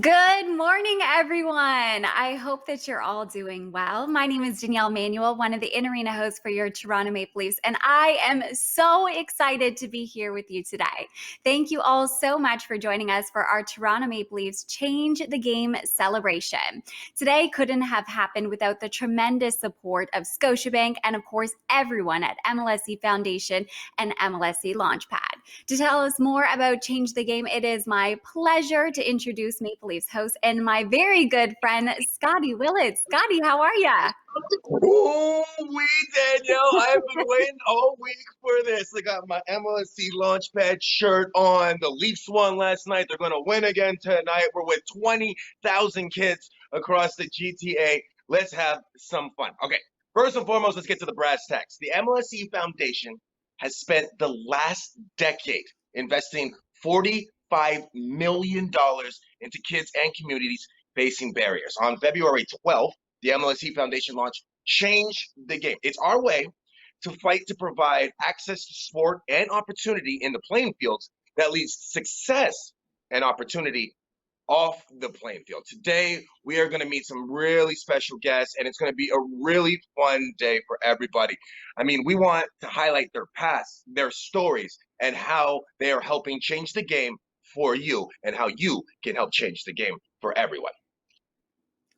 Good morning, everyone. I hope that you're all doing well. My name is Danielle Manuel, one of the in-arena hosts for your Toronto Maple Leafs, and I am so excited to be here with you today. Thank you all so much for joining us for our Toronto Maple Leafs Change the Game celebration. Today couldn't have happened without the tremendous support of Scotiabank and, of course, everyone at Mlse Foundation and Mlse Launchpad. To tell us more about Change the Game, it is my pleasure to introduce Maple Leafs host and my very good friend, Scotty Willett. Scotty, how are ya? Danielle, I've been waiting all week for this. I got my MLSC Launchpad shirt on. The Leafs won last night. They're going to win again tonight. We're with 20,000 kids across the GTA. Let's have some fun. Okay, first and foremost, let's get to the brass tacks. The MLSC Foundation has spent the last decade investing $45 million into kids and communities facing barriers. On February 12th, the MLSE Foundation launched Change the Game. It's our way to fight to provide access to sport and opportunity in the playing fields that leads to success and opportunity off the playing field. Today, we are going to meet some really special guests, and it's going to be a really fun day for everybody. I mean, we want to highlight their past, their stories, and how they are helping change the game for you, and how you can help change the game for everyone.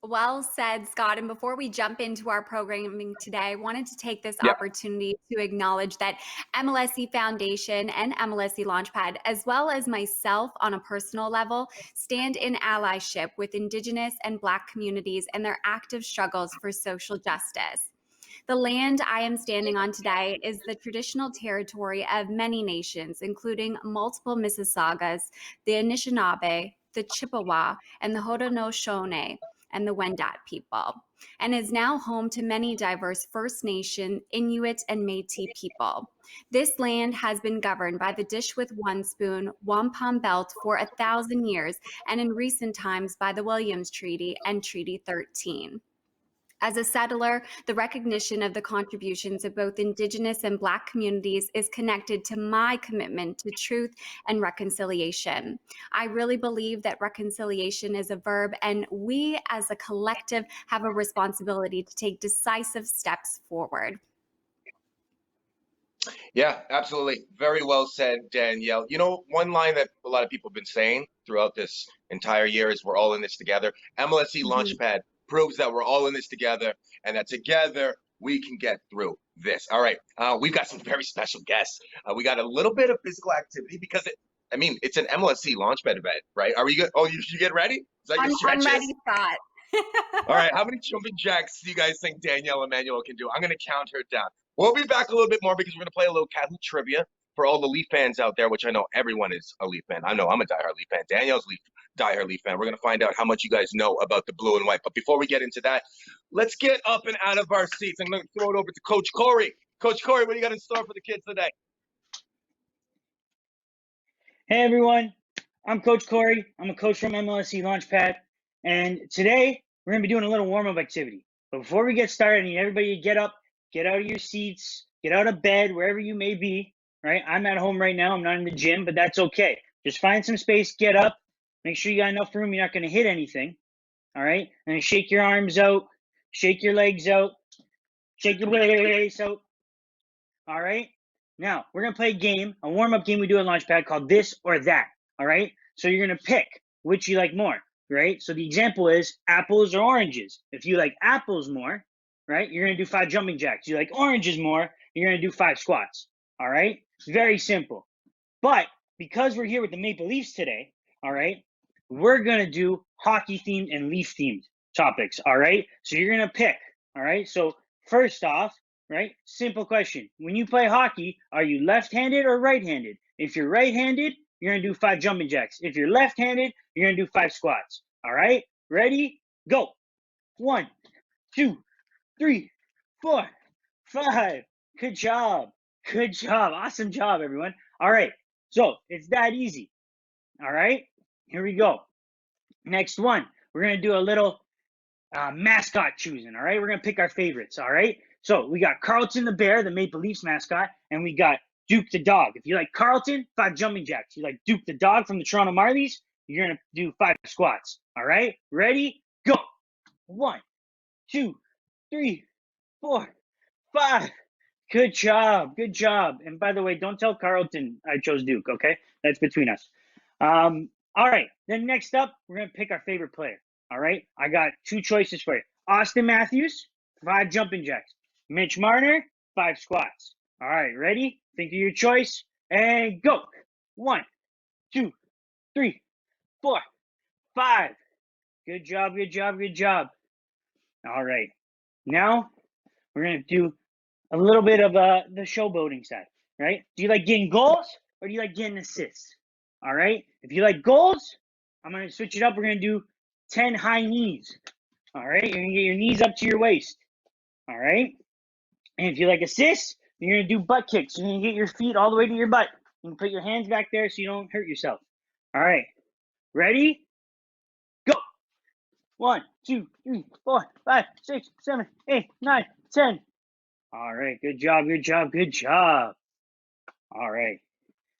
Well said, Scott. And before we jump into our programming today, I wanted to take this Yep. opportunity to acknowledge that MLSE Foundation and MLSE Launchpad, as well as myself on a personal level, stand in allyship with Indigenous and Black communities and their active struggles for social justice. The land I am standing on today is the traditional territory of many nations, including multiple Mississaugas, the Anishinaabe, the Chippewa, and the Haudenosaunee, and the Wendat people, and is now home to many diverse First Nation, Inuit, and Métis people. This land has been governed by the Dish with One Spoon Wampum Belt for 1,000 years, and in recent times by the Williams Treaty and Treaty 13. As a settler, the recognition of the contributions of both Indigenous and Black communities is connected to my commitment to truth and reconciliation. I really believe that reconciliation is a verb, and we as a collective have a responsibility to take decisive steps forward. Yeah, absolutely. Very well said, Danielle. You know, one line that a lot of people have been saying throughout this entire year is we're all in this together. MLSE Launchpad proves that we're all in this together and that together we can get through this. All right, we've got some very special guests. We got a little bit of physical activity because it's an MLSE Launchpad event, right? Are we good? Oh, you get ready? Is that your stretches? I'm ready, Scott. All right, how many jumping jacks do you guys think Danielle Emanuel can do? I'm going to count her down. We'll be back a little bit more because we're going to play a little Catholic trivia for all the Leaf fans out there, which I know everyone is a Leaf fan. I know I'm a diehard Leaf fan. Danielle's diehard Leaf fan. We're going to find out how much you guys know about the blue and white. But before we get into that, let's get up and out of our seats. I'm going to throw it over to Coach Corey. Coach Corey, what do you got in store for the kids today? Hey, everyone. I'm Coach Corey. I'm a coach from MLSE Launchpad. And today, we're going to be doing a little warm-up activity. But before we get started, I need everybody to get up, get out of your seats, get out of bed, wherever you may be, right? I'm at home right now. I'm not in the gym, but that's okay. Just find some space, get up, make sure you got enough room. You're not going to hit anything, all right? And then shake your arms out, shake your legs out, shake your waist out, all right? Now, we're going to play a game, a warm-up game we do at Launchpad called This or That, all right? So you're going to pick which you like more, right? So the example is apples or oranges. If you like apples more, right, you're going to do 5 jumping jacks. You like oranges more, you're going to do 5 squats, all right? It's very simple. But because we're here with the Maple Leafs today, all right, we're going to do hockey-themed and Leaf-themed topics, all right? So you're going to pick, all right? So first off, right, simple question. When you play hockey, are you left-handed or right-handed? If you're right-handed, you're going to do 5 jumping jacks. If you're left-handed, you're going to do 5 squats. All right? Ready? Go. 1, 2, 3, 4, 5. Good job. Good job. Awesome job, everyone. All right. So it's that easy. All right? Here we go. Next one. We're going to do a little mascot choosing. All right? We're going to pick our favorites. All right? So we got Carlton the Bear, the Maple Leafs mascot, and we got Duke the Dog. If you like Carlton, 5 jumping jacks. You like Duke the Dog from the Toronto Marlies, you're going to do 5 squats. All right? Ready? Go. 1, 2, 3, 4, 5. Good job. Good job. And by the way, don't tell Carlton I chose Duke, okay? That's between us. All right. Then next up, we're going to pick our favorite player. All right? I got 2 choices for you. Austin Matthews, 5 jumping jacks. Mitch Marner, 5 squats. All right. Ready? Think of your choice and go. 1, 2, 3, 4, 5. Good job. Good job. Good job. All right. Now we're going to do a little bit of the showboating side, right? Do you like getting goals or do you like getting assists? All right. If you like goals, I'm going to switch it up. We're going to do 10 high knees. All right. You're going to get your knees up to your waist. All right. And if you like assists, you're going to do butt kicks. You're going to get your feet all the way to your butt. You can put your hands back there so you don't hurt yourself. All right. Ready? Go. 1, 2, 3, 4, 5, 6, 7, 8, 9, 10. All right, good job, good job, good job. All right.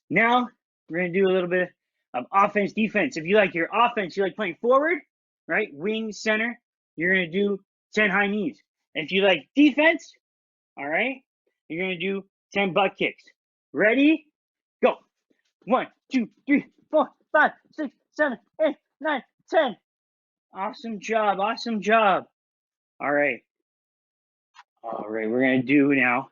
Now we're going to do a little bit of offense, defense. If you like your offense, you like playing forward, right? Wing, center, you're going to do 10 high knees. If you like defense, all right, you're going to do 10 butt kicks. Ready? Go. 1, 2, 3, 4, 5, 6, 7, 8, 9, 10. Awesome job, awesome job. All right. All right, we're going to do now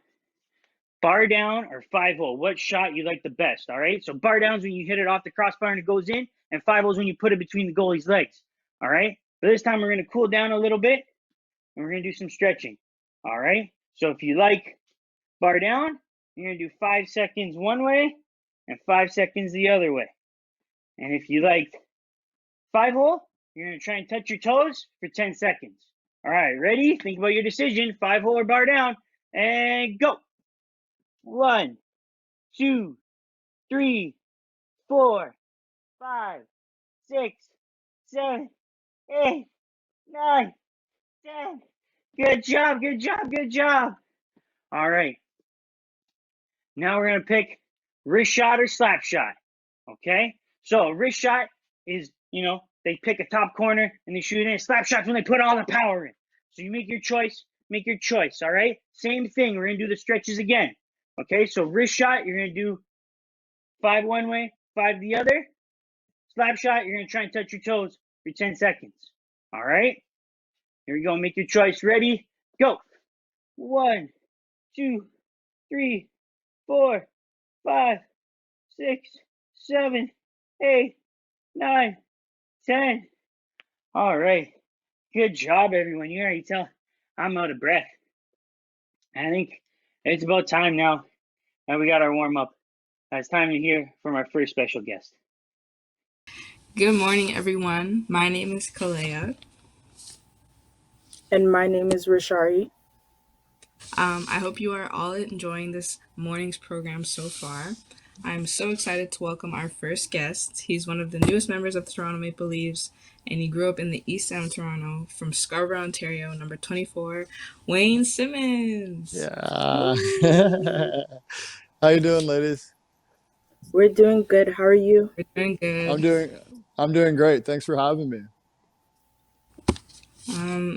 bar down or 5-0. What shot you like the best? All right. So bar down is when you hit it off the crossbar and it goes in, and 5-0 is when you put it between the goalie's legs. All right. But this time we're going to cool down a little bit and we're going to do some stretching. All right. So if you like bar down, you're going to do 5 seconds one way and 5 seconds the other way. And if you like 5-0, you're going to try and touch your toes for 10 seconds. All right. Ready? Think about your decision. 5-0 or bar down, and go. 1, 2, 3, 4, 5, 6, 7, 8, 9, 10. Good job, good job, good job. All right. Now we're going to pick wrist shot or slap shot. Okay? So a wrist shot is, they pick a top corner and they shoot in. Slap shot's when they put all the power in. So you make your choice, all right? Same thing. We're going to do the stretches again. Okay? So wrist shot, you're going to do 5 one way, 5 the other. Slap shot, you're going to try and touch your toes for 10 seconds. All right? Here we go. Make your choice. Ready? Go. 1, 2, 3, 4, 5, 6, 7, 8, 9, 10. All right. Good job, everyone. You already tell I'm out of breath. I think it's about time now that we got our warm up. It's time to hear from our first special guest. Good morning, everyone. My name is Kalea. And my name is Rishari. I hope you are all enjoying this morning's program so far. I'm so excited to welcome our first guest. He's one of the newest members of the Toronto Maple Leafs, and he grew up in the East End of Toronto from Scarborough, Ontario, number 24, Wayne Simmons. Yeah. How you doing, ladies? We're doing good. How are you? We're doing good. I'm doing great. Thanks for having me.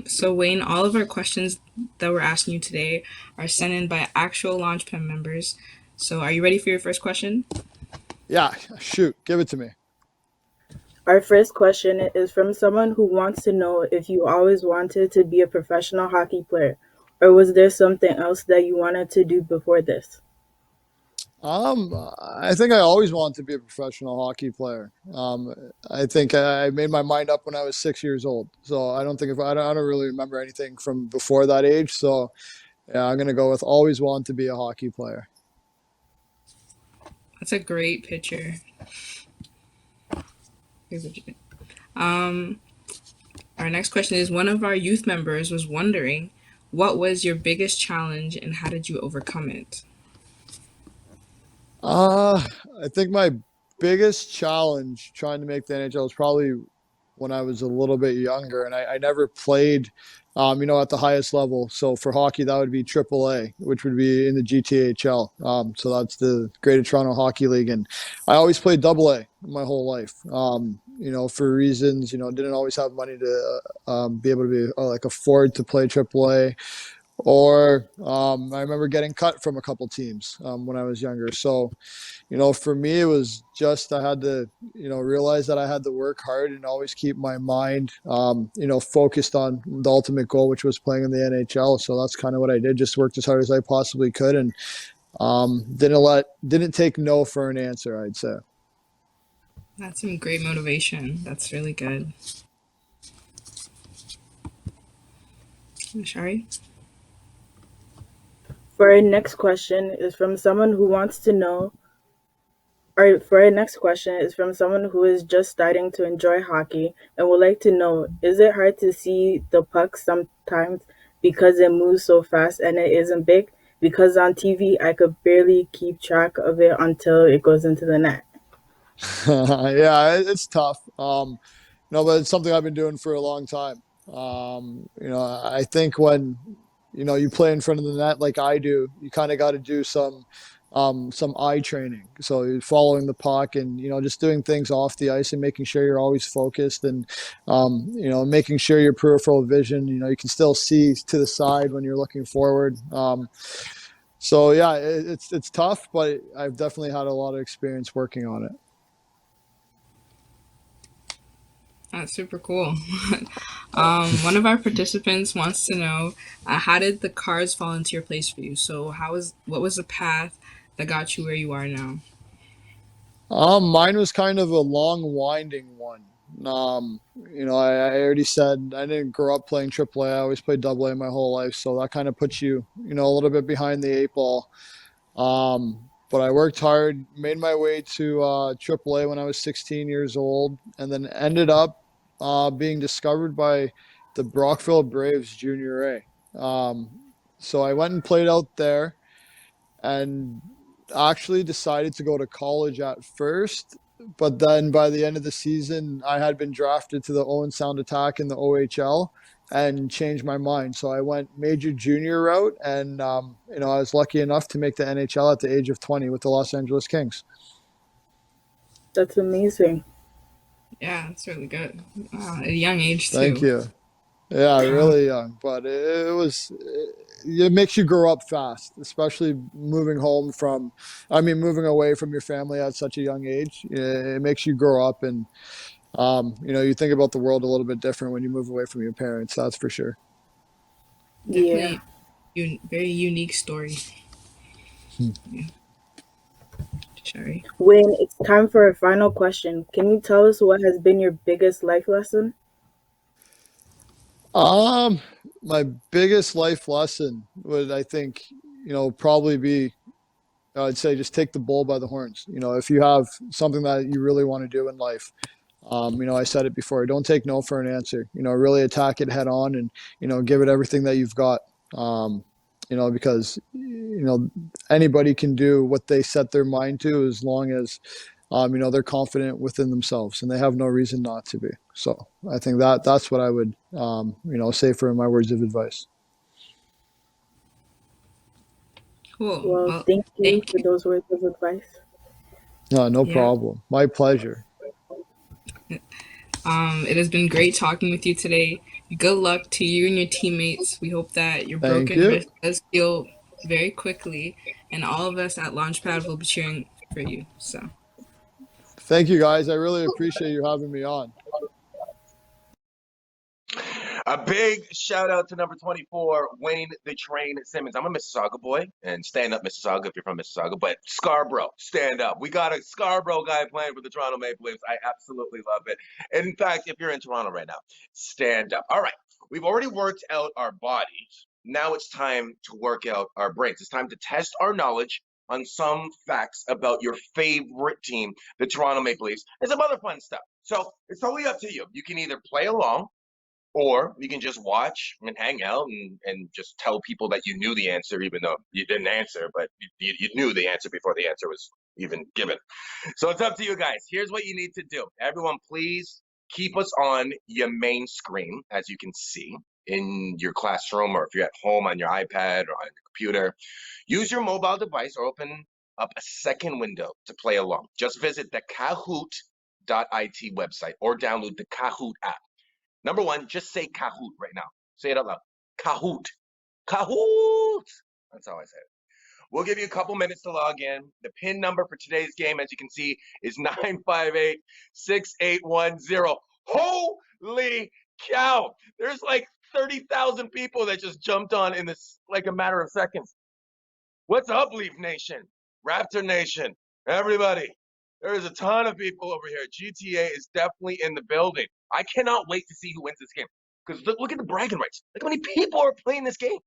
So Wayne, all of our questions that we're asking you today are sent in by actual Launchpad members. So are you ready for your first question? Yeah, shoot, give it to me. Our first question is from someone who wants to know if you always wanted to be a professional hockey player, or was there something else that you wanted to do before this? I think I always wanted to be a professional hockey player. I think I made my mind up when I was 6 years old. So I don't really remember anything from before that age. So yeah, I'm gonna go with always wanted to be a hockey player. That's a great picture. Our next question is, one of our youth members was wondering, what was your biggest challenge and how did you overcome it? I think my biggest challenge trying to make the NHL was probably when I was a little bit younger, and I never played, at the highest level. So for hockey, that would be AAA, which would be in the GTHL. So that's the Greater Toronto Hockey League, and I always played AA my whole life. For reasons, didn't always have money to be able to be like afford to play AAA. Or I remember getting cut from a couple teams when I was younger. So for me, it was just I had to, realize that I had to work hard and always keep my mind, focused on the ultimate goal, which was playing in the NHL. So that's kind of what I did. Just worked as hard as I possibly could, and didn't take no for an answer, I'd say. That's some great motivation. That's really good. Shari? For our next question is from someone who wants to know, for our next question is from someone who is just starting to enjoy hockey and would like to know, is it hard to see the puck sometimes because it moves so fast and it isn't big? Because on TV, I could barely keep track of it until it goes into the net. Yeah, it's tough. But it's something I've been doing for a long time. I think when you play in front of the net like I do, you kind of got to do some eye training. So you're following the puck and just doing things off the ice and making sure you're always focused and making sure your peripheral vision, you can still see to the side when you're looking forward. So yeah, it's tough, but I've definitely had a lot of experience working on it. That's super cool. One of our participants wants to know, how did the cards fall into your place for you? So what was the path that got you where you are now? Mine was kind of a long, winding one. I already said I didn't grow up playing AAA. I always played AA my whole life, so that kind of puts you, a little bit behind the eight ball. But I worked hard, made my way to AAA when I was 16 years old, and then ended up being discovered by the Brockville Braves Junior A. So I went and played out there, and actually decided to go to college at first. But then by the end of the season, I had been drafted to the Owen Sound Attack in the OHL and changed my mind. So I went major junior route, and I was lucky enough to make the NHL at the age of 20 with the Los Angeles Kings. That's amazing. Yeah, that's really good. At a young age too. Thank you. Yeah, really young, but it makes you grow up fast, especially moving away from your family at such a young age. It makes you grow up, and you think about the world a little bit different when you move away from your parents. That's for sure. Definitely, very unique story. Yeah. Sorry. Wayne, it's time for a final question. Can you tell us what has been your biggest life lesson? My biggest life lesson would, I think, probably be, I'd say, just take the bull by the horns. If you have something that you really want to do in life, I said it before, don't take no for an answer. Really attack it head on and, give it everything that you've got. Because, anybody can do what they set their mind to as long as, they're confident within themselves and they have no reason not to be. So I think that's what I would, say for my words of advice. Cool. Well, thank you for those words of advice. No problem. My pleasure. It has been great talking with you today. Good luck to you and your teammates. We hope that your broken wrist does heal very quickly, and all of us at Launchpad will be cheering for you. So, thank you, guys. I really appreciate you having me on. A big shout out to number 24, Wayne the Train Simmons. I'm a Mississauga boy, and stand up Mississauga if you're from Mississauga, but Scarborough, stand up. We got a Scarborough guy playing for the Toronto Maple Leafs. I absolutely love it. In fact, if you're in Toronto right now, stand up. All right, we've already worked out our bodies. Now it's time to work out our brains. It's time to test our knowledge on some facts about your favorite team, the Toronto Maple Leafs, and some other fun stuff. So it's totally up to you. You can either play along, or you can just watch and hang out and just tell people that you knew the answer, even though you didn't answer, but you knew the answer before the answer was even given. So it's up to you guys. Here's what you need to do. Everyone, please keep us on your main screen, as you can see in your classroom, or if you're at home on your iPad or on your computer. Use your mobile device or open up a second window to play along. Just visit the Kahoot.it website or download the Kahoot app. Number one, just say Kahoot right now. Say it out loud. Kahoot. Kahoot. That's how I say it. We'll give you a couple minutes to log in. The PIN number for today's game, as you can see, is 958-6810. Holy cow! There's like 30,000 people that just jumped on in this, like a matter of seconds. What's up, Leaf Nation? Raptor Nation? Everybody. There is a ton of people over here. GTA is definitely in the building. I cannot wait to see who wins this game. Because look at the bragging rights. Look how many people are playing this game.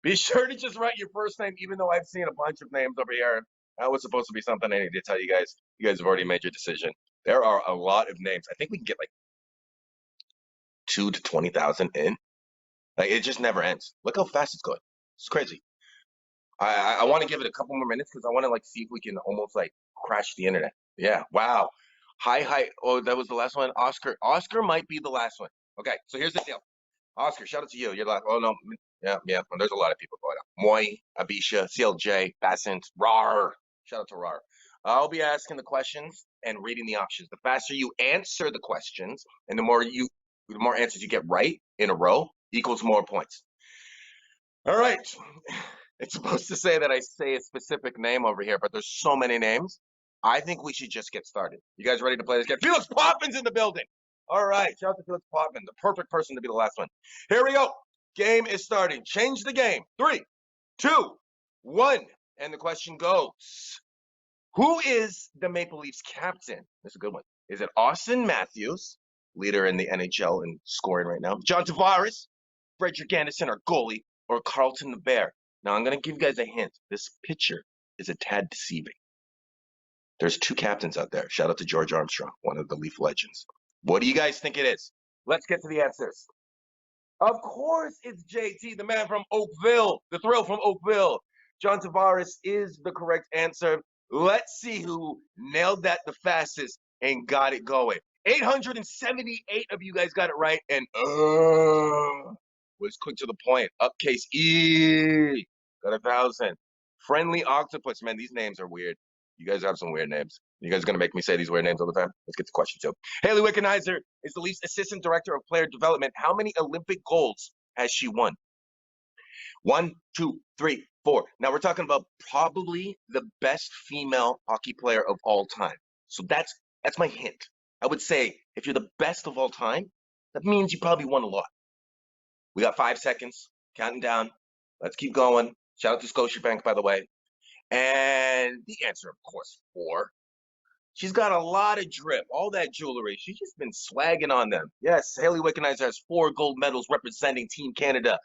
Be sure to just write your first name, even though I've seen a bunch of names over here. That was supposed to be something I need to tell you guys. You guys have already made your decision. There are a lot of names. I think we can get like 2 to 20,000 in. Like, it just never ends. Look how fast it's going. It's crazy. I want to give it a couple more minutes because I want to like see if we can almost like crash the internet. Yeah. Wow. Hi. Oh, that was the last one. Oscar might be the last one. Okay. So here's the deal. Oscar, shout out to you. You're like, oh no. Yeah. Well, there's a lot of people going on. Moy, Abisha, CLJ, Bassint, Rar. Shout out to Rar. I'll be asking the questions and reading the options. The faster you answer the questions and the more answers you get right in a row equals more points. All right. It's supposed to say that I say a specific name over here, but there's so many names. I think we should just get started. You guys ready to play this game? Felix Poppin's in the building. All right. Shout out to Felix Poppin, the perfect person to be the last one. Here we go. Game is starting. Change the game. 3, 2, 1. And the question goes, who is the Maple Leafs captain? That's a good one. Is it Austin Matthews, leader in the NHL in scoring right now? John Tavares, Frederick Anderson, our goalie, or Carlton the Bear? Now, I'm going to give you guys a hint. This picture is a tad deceiving. There's 2 captains out there. Shout out to George Armstrong, one of the Leaf legends. What do you guys think it is? Let's get to the answers. Of course, it's JT, the man from Oakville, the thrill from Oakville. John Tavares is the correct answer. Let's see who nailed that the fastest and got it going. 878 of you guys got it right, and was quick to the point. Upcase E got 1,000. Friendly Octopus, man, these names are weird. You guys have some weird names. You guys are going to make me say these weird names all the time? Let's get to question 2. Haley Wickenheiser is the Leafs Assistant Director of Player Development. How many Olympic golds has she won? 1, 2, 3, 4. Now we're talking about probably the best female hockey player of all time. So that's my hint. I would say if you're the best of all time, that means you probably won a lot. We got 5 seconds, counting down. Let's keep going. Shout out to Scotiabank, by the way. And the answer, of course, 4. She's got a lot of drip, all that jewelry. She's just been swagging on them. Yes, Haley Wickenheiser has 4 gold medals representing Team Canada.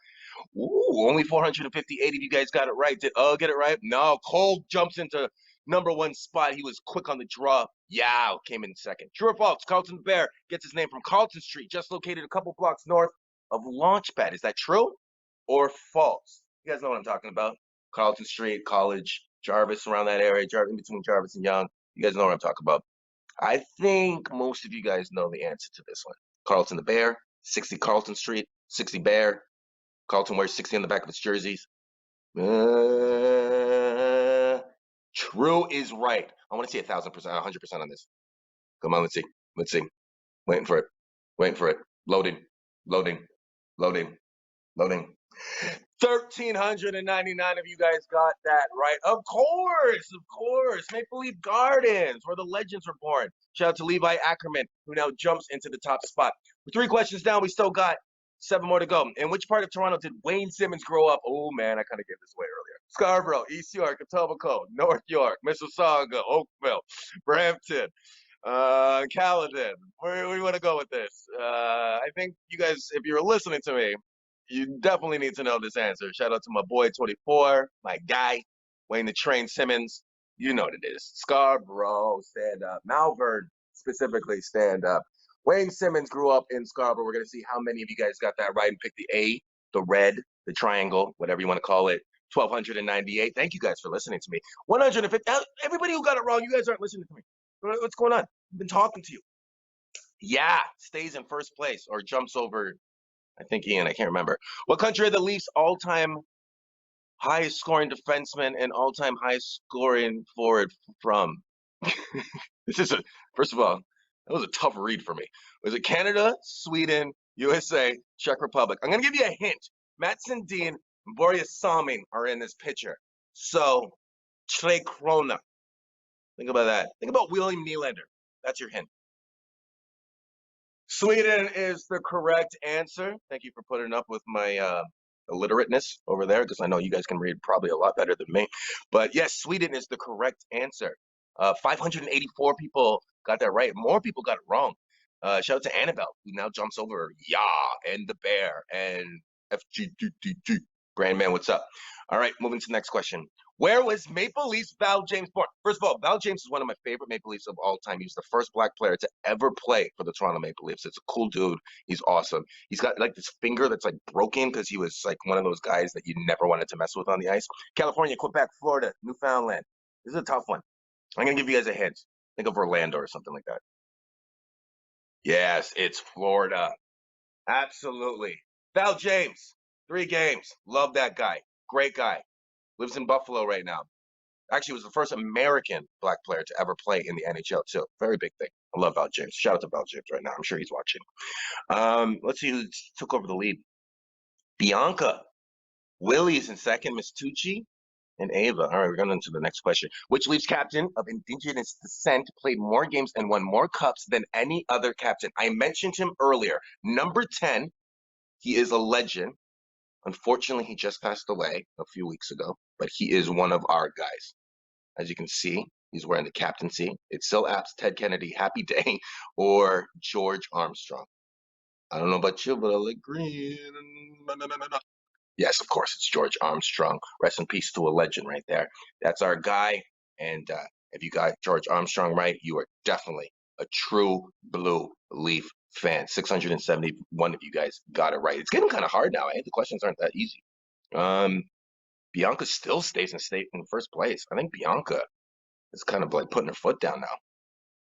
Ooh, only 458 of you guys got it right. Did get it right? No, Cole jumps into number 1 spot. He was quick on the draw. Yao came in second. True or false? Carlton the Bear gets his name from Carlton Street, just located a couple blocks north of Launchpad. Is that true or false? You guys know what I'm talking about. Carlton Street, College, Jarvis, around that area, in between Jarvis and Young. You guys know what I'm talking about. I think most of you guys know the answer to this one. Carlton the Bear, 60 Carlton Street, 60 Bear. Carlton wears 60 on the back of its jerseys. True is right. I want to see 1,000%, 100% on this. Come on, let's see. Let's see. Waiting for it. Waiting for it. Loading. Loading. Loading. Loading. 1,399 of you guys got that right. Of course. Maple Leaf Gardens, where the legends were born. Shout out to Levi Ackerman, who now jumps into the top spot. We're 3 questions down. We still got 7 more to go. In which part of Toronto did Wayne Simmons grow up? Oh, man, I kind of gave this away earlier. Scarborough, East York, Etobicoke, North York, Mississauga, Oakville, Brampton, Caledon. Where do we want to go with this? I think you guys, if you're listening to me, you definitely need to know this answer. Shout out to my boy 24, my guy, Wayne the Train Simmons. You know what it is. Scarborough, stand up. Malvern, specifically, stand up. Wayne Simmons grew up in Scarborough. We're going to see how many of you guys got that right and picked the A, the red, the triangle, whatever you want to call it. 1,298. Thank you guys for listening to me. 150. Everybody who got it wrong, you guys aren't listening to me. What's going on? I've been talking to you. Yeah, stays in first place or jumps over, I think, Ian. I can't remember. What country are the Leafs all-time highest scoring defenseman and all-time highest scoring forward from? This is first of all, that was a tough read for me. Was it Canada, Sweden, USA, Czech Republic? I'm gonna give you a hint. Matt Sundin and Boris Salming are in this picture. So, Tre Krona. Think about that. Think about William Nylander. That's your hint. Sweden is the correct answer. Thank you for putting up with my illiterateness over there, because I know you guys can read probably a lot better than me. But yes, Sweden is the correct answer. 584 people got that right. More people got it wrong. Shout out to Annabelle, who now jumps over and the bear and FGDDG. Brandman, what's up? All right, moving to the next question. Where was Maple Leafs Val James born? First of all, Val James is one of my favorite Maple Leafs of all time. He was the first black player to ever play for the Toronto Maple Leafs. It's a cool dude. He's awesome. He's got like this finger that's like broken because he was like one of those guys that you never wanted to mess with on the ice. California, Quebec, Florida, Newfoundland. This is a tough one. I'm going to give you guys a hint. Think of Orlando or something like that. Yes, it's Florida. Absolutely. Val James, 3 games. Love that guy. Great guy. Lives in Buffalo right now. Actually, was the first American black player to ever play in the NHL, too. Very big thing. I love Val James. Shout out to Val James right now. I'm sure he's watching. Let's see who took over the lead. Bianca. Willie's in second. Miss Tucci and Ava. All right, we're going into the next question. Which Leafs captain of Indigenous descent played more games and won more cups than any other captain? I mentioned him earlier. Number 10. He is a legend. Unfortunately, he just passed away a few weeks ago, but he is one of our guys. As you can see, he's wearing the captaincy. It's still apps Ted Kennedy, Happy Day, or George Armstrong. I don't know about you, but I like green. Yes, of course, it's George Armstrong. Rest in peace to a legend right there. That's our guy. And if you got George Armstrong right, you are definitely a true blue Leaf fan. 671 of you guys got it right. It's getting kind of hard now. The questions aren't that easy. Bianca still stays in first place. I think Bianca is kind of like putting her foot down now,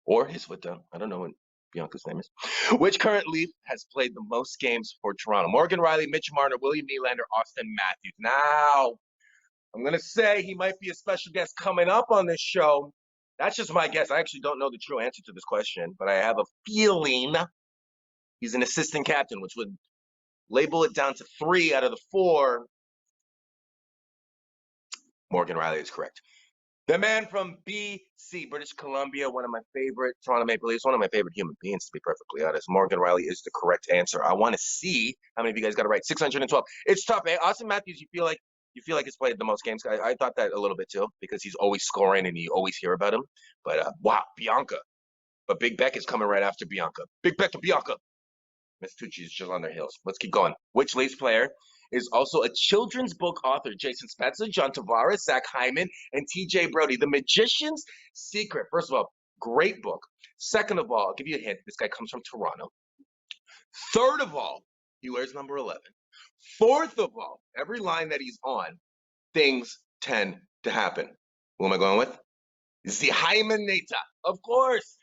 or his foot down. I don't know what Bianca's name is. Which current Leaf has played the most games for Toronto? Morgan Riley, Mitch Marner, William Nylander, Austin Matthews. Now, I'm gonna say he might be a special guest coming up on this show. That's just my guess. I actually don't know the true answer to this question, but I have a feeling he's an assistant captain, which would label it down to 3 out of the 4. Morgan Riley is correct. The man from BC, British Columbia, one of my favorite Toronto Maple Leafs, one of my favorite human beings, to be perfectly honest. Morgan Riley is the correct answer. I want to see how many of you guys got it right. 612. It's tough, eh? Austin Matthews, you feel like he's played the most games. I thought that a little bit too, because he's always scoring and you always hear about him. But wow, Bianca. But Big Beck is coming right after Bianca. Big Beck and Bianca. Miss Tucci is just on their heels. Let's keep going. Which Leafs player is also a children's book author? Jason Spezza, John Tavares, Zach Hyman, and TJ Brody. The Magician's Secret. First of all, great book. Second of all, I'll give you a hint. This guy comes from Toronto. Third of all, he wears number 11. Fourth of all, every line that he's on, things tend to happen. Who am I going with? The Hymanata. Of course.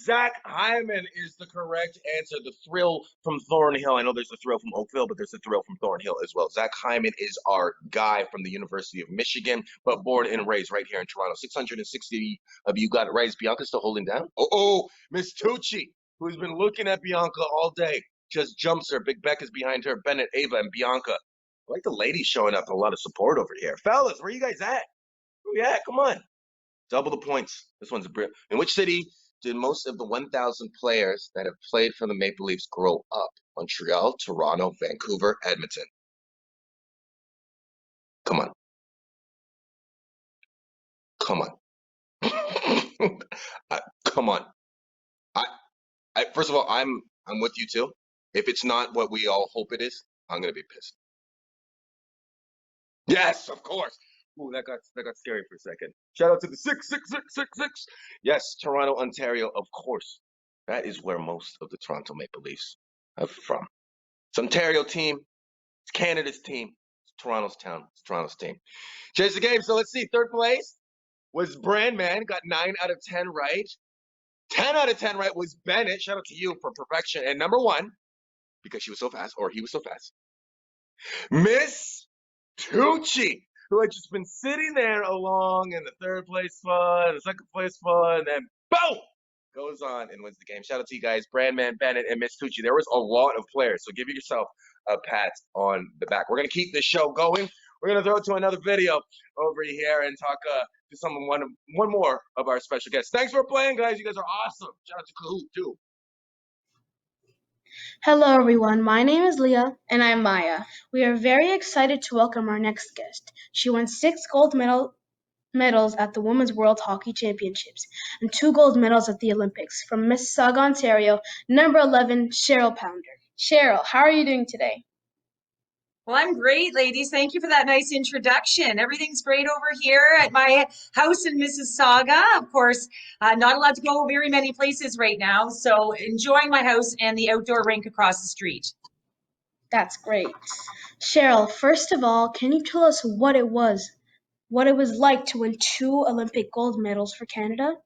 Zach Hyman is the correct answer. The thrill from Thornhill. I know there's a thrill from Oakville, but there's a thrill from Thornhill as well. Zach Hyman is our guy from the University of Michigan, but born and raised right here in Toronto. 660 of you got it right. Is Bianca still holding down? Oh, Miss Tucci, who's been looking at Bianca all day, just jumps her. Big Beck is behind her. Bennett, Ava, and Bianca. I like the ladies showing up. A lot of support over here. Fellas, where you guys at? Yeah, come on. Double the points. This one's a brilliant. In which city did most of the 1,000 players that have played for the Maple Leafs grow up? Montreal, Toronto, Vancouver, Edmonton. Come on. Come on. Come on. First of all, I'm with you too. If it's not what we all hope it is, I'm gonna be pissed. Yes, of course. Ooh, that got scary for a second. Shout out to the 66666. Yes, Toronto, Ontario, of course. That is where most of the Toronto Maple Leafs are from. It's Ontario team. It's Canada's team. It's Toronto's town. It's Toronto's team. Chase the game. So let's see. Third place was Brandman. Got 9 out of 10 right. 10 out of 10 right was Bennett. Shout out to you for perfection. And number 1, because she was so fast, or he was so fast, Miss Tucci, who had just been sitting there along in the 3rd place spot, the 2nd place spot, and then boom, goes on and wins the game. Shout out to you guys, Brandman Bennett and Miss Tucci. There was a lot of players, so give yourself a pat on the back. We're gonna keep this show going. We're gonna throw it to another video over here and talk to one more of our special guests. Thanks for playing, guys. You guys are awesome. Shout out to Kahoot too. Hello everyone, my name is Leah. And I'm Maya. We are very excited to welcome our next guest. She won 6 gold medals at the Women's World Hockey Championships and 2 gold medals at the Olympics. From Mississauga, Ontario, number 11, Cheryl Pounder. Cheryl, how are you doing today? Well, I'm great, ladies. Thank you for that nice introduction. Everything's great over here at my house in Mississauga. Of course, not allowed to go very many places right now, so enjoying my house and the outdoor rink across the street. That's great. Cheryl, first of all, can you tell us what it was like to win 2 Olympic gold medals for Canada?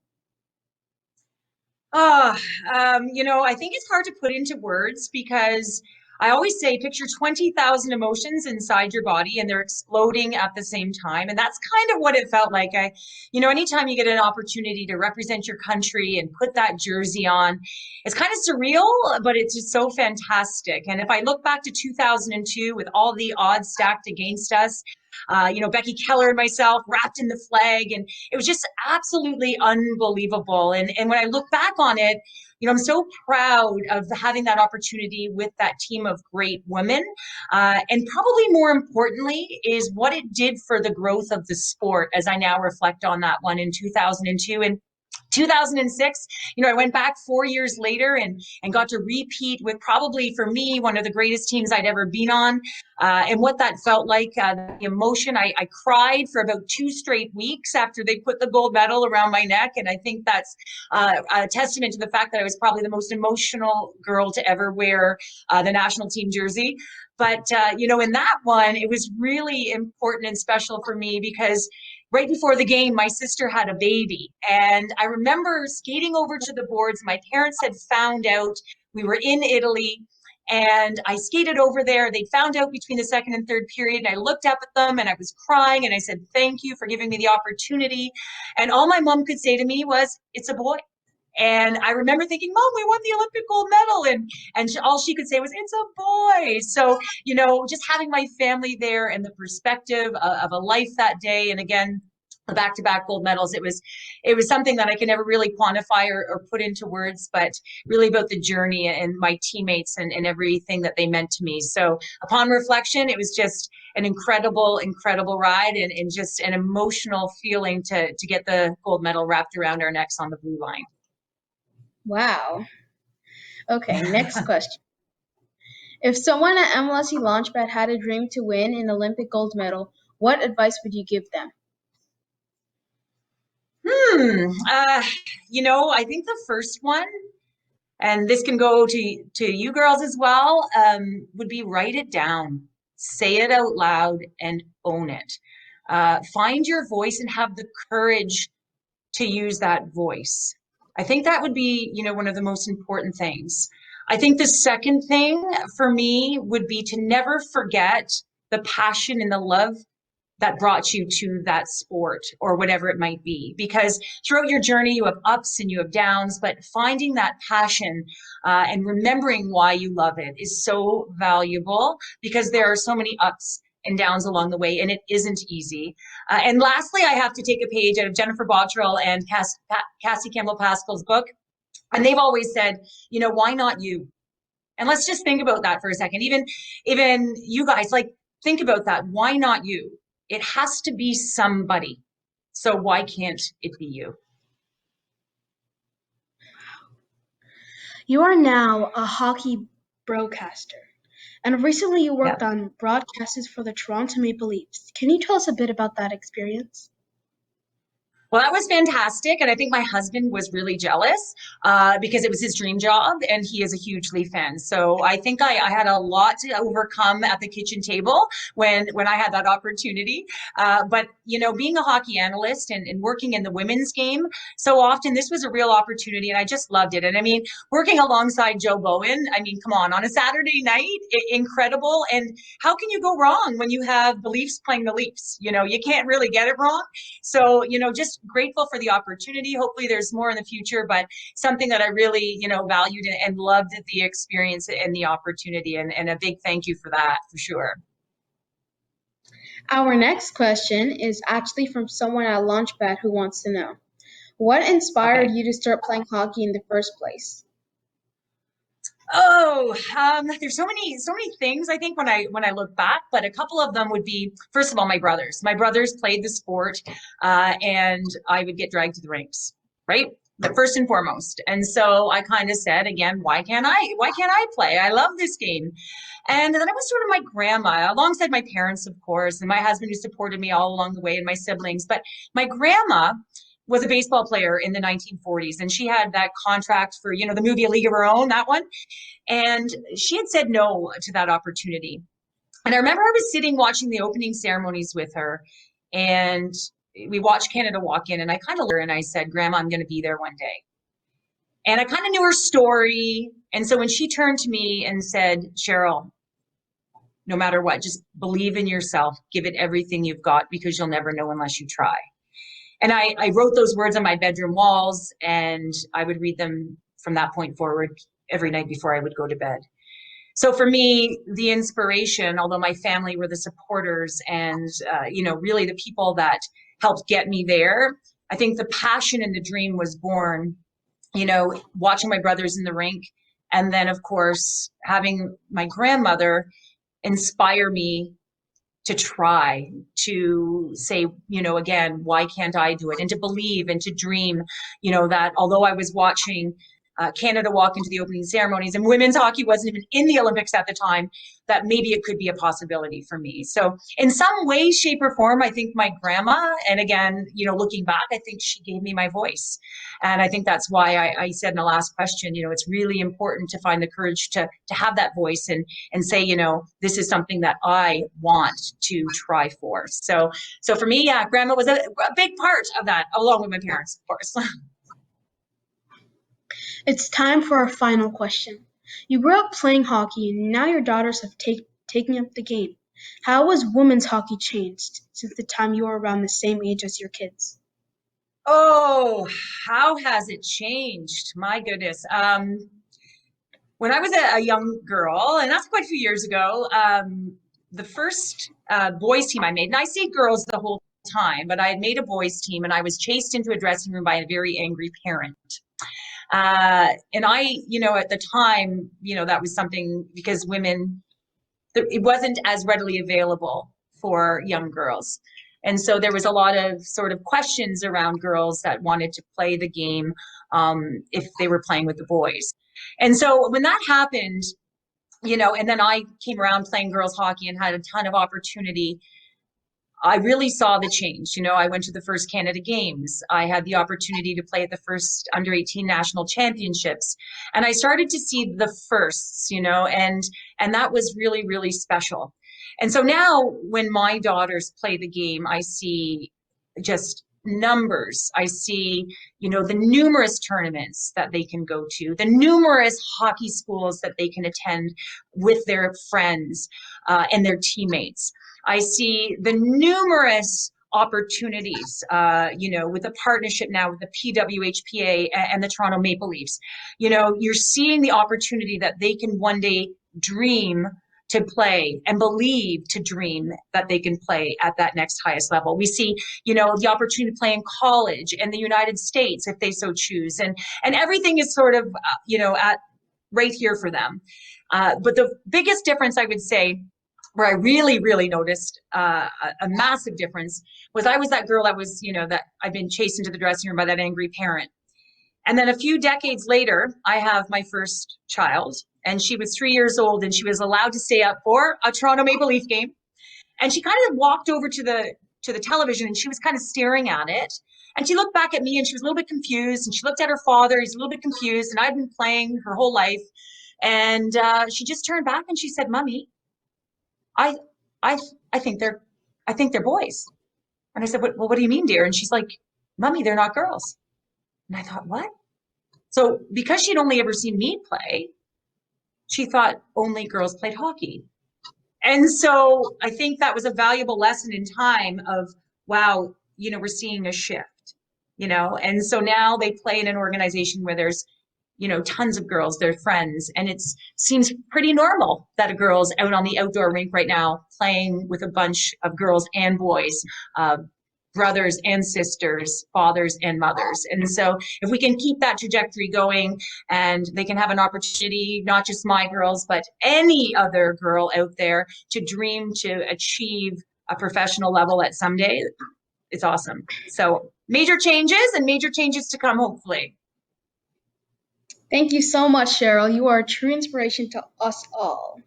Oh, I think it's hard to put into words because I always say picture 20,000 emotions inside your body and they're exploding at the same time. And that's kind of what it felt like. Anytime you get an opportunity to represent your country and put that jersey on, it's kind of surreal, but it's just so fantastic. And if I look back to 2002 with all the odds stacked against us, Becky Keller and myself wrapped in the flag, and it was just absolutely unbelievable. And when I look back on it, I'm so proud of having that opportunity with that team of great women. And probably more importantly is what it did for the growth of the sport as I now reflect on that one in 2002. And 2006, I went back 4 years later and got to repeat with probably for me one of the greatest teams I'd ever been on, and what that felt like, the emotion. I cried for about 2 straight weeks after they put the gold medal around my neck, and I think that's a testament to the fact that I was probably the most emotional girl to ever wear the national team jersey. But in that one, it was really important and special for me because right before the game, my sister had a baby. And I remember skating over to the boards. My parents had found out we were in Italy. And I skated over there. They found out between the 2nd and 3rd period. And I looked up at them and I was crying. And I said, thank you for giving me the opportunity. And all my mom could say to me was, it's a boy. And I remember thinking, Mom, we won the Olympic gold medal. And all she could say was, it's a boy. So, just having my family there and the perspective of a life that day. And again, the back-to-back gold medals, it was something that I can never really quantify or put into words, but really about the journey and my teammates and everything that they meant to me. So upon reflection, it was just an incredible ride and just an emotional feeling to get the gold medal wrapped around our necks on the blue line. Wow. Okay, next question. If someone at Mlse Launchpad had a dream to win an Olympic gold medal, what advice would you give them? I think the first one, and this can go to you girls as well, would be write it down, say it out loud, and own it. Find your voice and have the courage to use that voice. I think that would be, one of the most important things. I think the second thing for me would be to never forget the passion and the love that brought you to that sport or whatever it might be. Because throughout your journey, you have ups and you have downs, but finding that passion and remembering why you love it is so valuable because there are so many ups and downs along the way, and it isn't easy. And lastly, I have to take a page out of Jennifer Bottrell and Cassie Campbell Pascal's book. And they've always said, why not you? And let's just think about that for a second. Even you guys, think about that. Why not you? It has to be somebody. So why can't it be you? You are now a hockey broadcaster, and recently you worked on broadcasts for the Toronto Maple Leafs. Can you tell us a bit about that experience? Well, that was fantastic. And I think my husband was really jealous because it was his dream job and he is a huge Leaf fan. So I think I had a lot to overcome at the kitchen table when I had that opportunity. But, you know, being a hockey analyst and working in the women's game so often, this was a real opportunity and I just loved it. And I mean, working alongside Joe Bowen, I mean, come on a Saturday night, incredible. And how can you go wrong when you have the Leafs playing the Leafs? You know, you can't really get it wrong. So, you know, just grateful for the opportunity. Hopefully there's more in the future, but something that I really, you know, valued and loved the experience and the opportunity. And a big thank you for that, for sure. Our next question is actually from someone at Launchpad who wants to know, what inspired you to start playing hockey in the first place? Oh, there's so many things I think when I look back, but a couple of them would be, first of all, my brothers. My brothers played the sport, and I would get dragged to the rinks, right? The first and foremost. And so I kind of said again, why can't I play? I love this game. And then it was sort of my grandma, alongside my parents, of course, and my husband who supported me all along the way, and my siblings. But my grandma was a baseball player in the 1940s, and she had that contract for, you know, the movie A League of Her Own, that one. And she had said no to that opportunity. And I remember I was sitting watching the opening ceremonies with her, and we watched Canada walk in, and I kind of looked at her and I said, Grandma, I'm going to be there one day. And I kind of knew her story. And so when she turned to me and said, Cheryl, no matter what, just believe in yourself, give it everything you've got, because you'll never know unless you try. And I wrote those words on my bedroom walls, and I would read them from that point forward every night before I would go to bed. So for me, the inspiration, although my family were the supporters and, you know, really the people that helped get me there, I think the passion and the dream was born, you know, watching my brothers in the rink. And then, of course, having my grandmother inspire me to try, to say, you know, again, why can't I do it? And to believe and to dream, you know, that although I was watching Canada walk into the opening ceremonies and women's hockey wasn't even in the Olympics at the time, that maybe it could be a possibility for me. So in some way, shape or form, I think my grandma, and again, you know, looking back, I think she gave me my voice. And I think that's why I said in the last question, you know, it's really important to find the courage to have that voice and say, you know, this is something that I want to try for. So for me, yeah, grandma was a big part of that, along with my parents, of course. It's time for our final question. You grew up playing hockey and now your daughters have taken up the game. How has women's hockey changed since the time you were around the same age as your kids? Oh, how has it changed? My goodness. When I was a young girl, and that's quite a few years ago, the first boys team I made, and I say girls the whole time, but I had made a boys team and I was chased into a dressing room by a very angry parent. And I, you know, at the time, you know, that was something because women, it wasn't as readily available for young girls. And so there was a lot of sort of questions around girls that wanted to play the game if they were playing with the boys. And so when that happened, you know, and then I came around playing girls hockey and had a ton of opportunity, I really saw the change. You know, I went to the first Canada Games. I had the opportunity to play at the first under 18 national championships. And I started to see the firsts, you know, and that was really, really special. And so now when my daughters play the game, I see just numbers. I see, you know, the numerous tournaments that they can go to, the numerous hockey schools that they can attend with their friends and their teammates. I see the numerous opportunities, you know, with the partnership now with the PWHPA and the Toronto Maple Leafs. You know, you're seeing the opportunity that they can one day dream to play and believe to dream that they can play at that next highest level. We see, you know, the opportunity to play in college in the United States if they so choose. And everything is sort of, you know, at right here for them. But the biggest difference I would say where I really, really noticed a massive difference was I was that girl that was, you know, that I've been chased into the dressing room by that angry parent. And then a few decades later, I have my first child, and she was 3 years old, and she was allowed to stay up for a Toronto Maple Leaf game. And she kind of walked over to the television, and she was kind of staring at it. And she looked back at me and she was a little bit confused. And she looked at her father. He's a little bit confused. And I'd been playing her whole life. And she just turned back and she said, "Mommy, I, I, I think they're boys." And I said, "Well, what do you mean, dear?" And she's like, "Mommy, they're not girls." And I thought, what? So because she'd only ever seen me play, she thought only girls played hockey. And so I think that was a valuable lesson in time of, wow, we're seeing a shift, and so now they play in an organization where there's, tons of girls, they're friends, and it seems pretty normal that a girl's out on the outdoor rink right now playing with a bunch of girls and boys, brothers and sisters, fathers and mothers. And so if we can keep that trajectory going and they can have an opportunity, not just my girls, but any other girl out there to dream to achieve a professional level at someday, it's awesome. So major changes and major changes to come, hopefully. Thank you so much, Cheryl. You are a true inspiration to us all.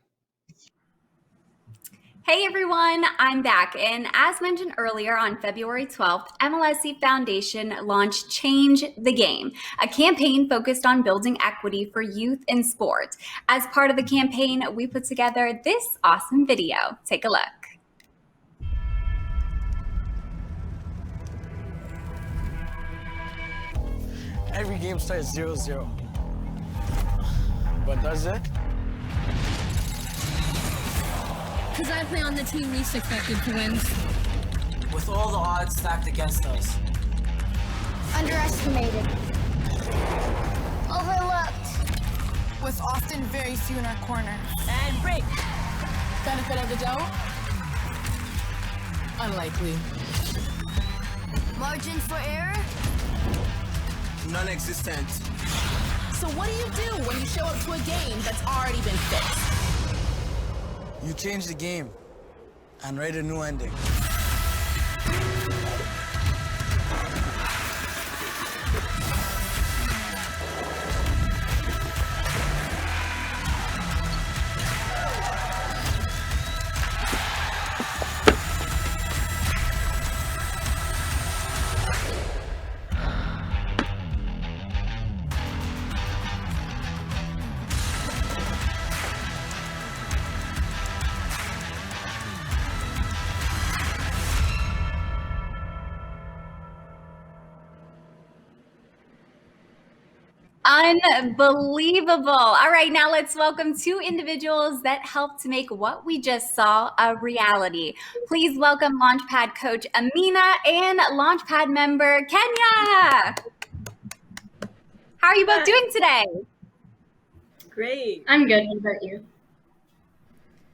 Hey everyone, I'm back. And as mentioned earlier, on February 12th, Mlse Foundation launched Change the Game, a campaign focused on building equity for youth in sport. As part of the campaign, we put together this awesome video. Take a look. Every game starts 0-0. But does it? Because I play on the team least expected to win. With all the odds stacked against us. Underestimated. Overlooked. With often very few in our corner. And break. Benefit of the doubt? Unlikely. Margin for error? Non-existent. So what do you do when you show up to a game that's already been fixed? You change the game and write a new ending. Unbelievable. All right, now let's welcome two individuals that helped to make what we just saw a reality. Please welcome Launchpad coach Amina and Launchpad member Kenya. How are you both doing today? Great. I'm good. How about you?